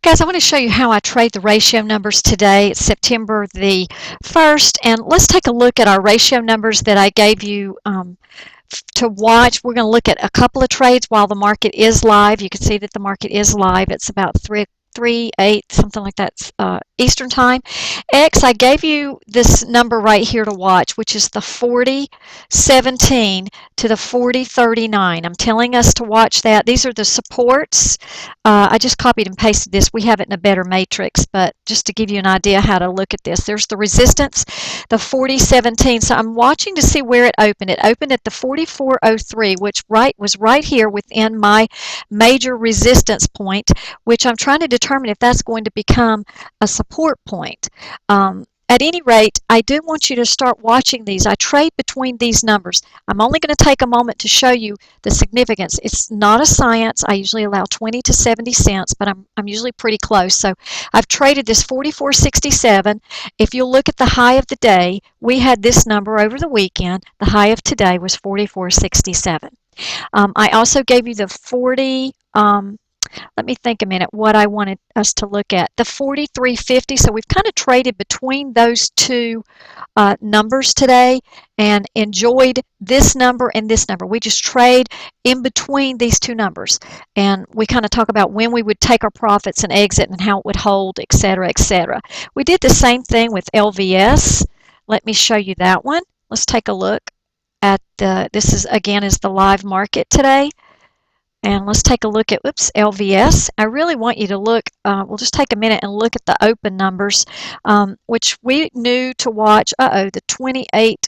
Guys, I want to show you how I trade the ratio numbers today. It's September the 1st, and let's take a look at our ratio numbers that I gave you to watch. We're going to look at a couple of trades while the market is live. You can see that the market is live. It's about 8, something like that, Eastern Time. X, I gave you this number right here to watch, which is the 40.17 to the 40.39. I'm telling us to watch that. These are the supports. I just copied and pasted this. We have it in a better matrix, but just to give you an idea how to look at this. There's the resistance, the 40.17. So I'm watching to see where it opened. It opened at the 44.03, which was right here within my major resistance point, which I'm trying to determine if that's going to become a support point. At any rate, I do want you to start watching these. I trade between these numbers. I'm only going to take a moment to show you the significance. It's not a science. I usually allow 20 to 70 cents, but I'm usually pretty close. So I've traded this 44.67. If you'll look at the high of the day, we had this number over the weekend. The high of today was 44.67. I also gave you the 40. Let me think a minute what I wanted us to look at. The 43.50, so we've kind of traded between those two numbers today and enjoyed this number and this number. We just trade in between these two numbers, and we kind of talk about when we would take our profits and exit and how it would hold, etc., etc. We did the same thing with LVS. Let me show you that one. Let's take a look at this is the live market today. And let's take a look at, LVS. I really want you to look, we'll just take a minute and look at the open numbers, which we knew to watch, the 28,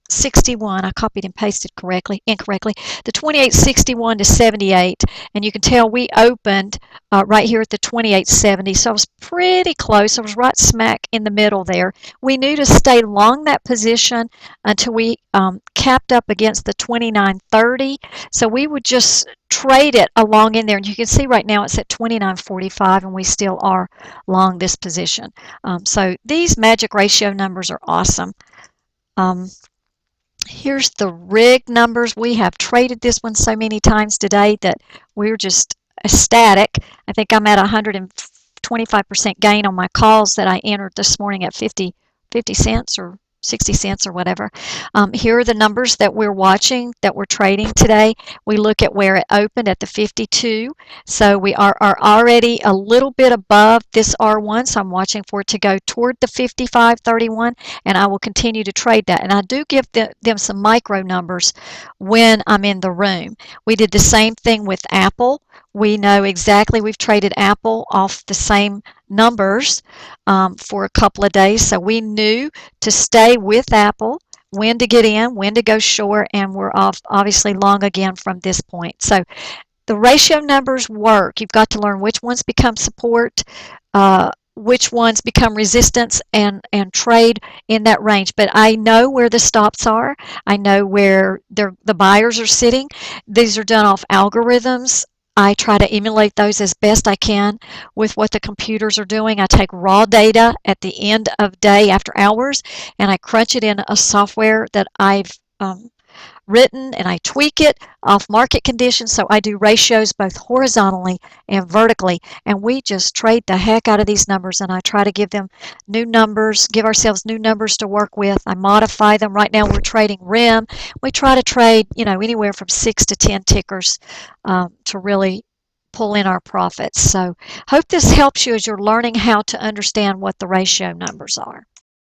61, I copied and pasted incorrectly, the 28.61 to 78, and you can tell we opened right here at the 28.70, so I was pretty close. I was right smack in the middle there. We knew to stay long that position until we capped up against the 29.30, so we would just trade it along in there, and you can see right now it's at 29.45, and we still are long this position. So these magic ratio numbers are awesome. Here's the rig numbers. We have traded this one so many times today that we're just ecstatic. I think I'm at 125% gain on my calls that I entered this morning at 50 cents or 60 cents or whatever. Here are the numbers that we're watching, that we're trading today. We look at where it opened at the 52. So we are already a little bit above this R1. So I'm watching for it to go toward the 55.31, and I will continue to trade that. And I do give them some micro numbers when I'm in the room. We did the same thing with Apple. We know exactly, we've traded Apple off the same numbers for a couple of days, so we knew to stay with Apple, when to get in, when to go short, and we're obviously long again from this point. So the ratio numbers work. You've got to learn which ones become support, which ones become resistance, and trade in that range. But I know where the stops are. I know where the buyers are sitting. These are done off algorithms. I try to emulate those as best I can with what the computers are doing. I take raw data at the end of day after hours, and I crunch it in a software that I've written, and I tweak it off market conditions. So I do ratios both horizontally and vertically, and we just trade the heck out of these numbers, and I try to give them new numbers, give ourselves new numbers to work with. I modify them. Right now we're trading RIM. We try to trade, anywhere from 6 to 10 tickers to really pull in our profits. So hope this helps you as you're learning how to understand what the ratio numbers are.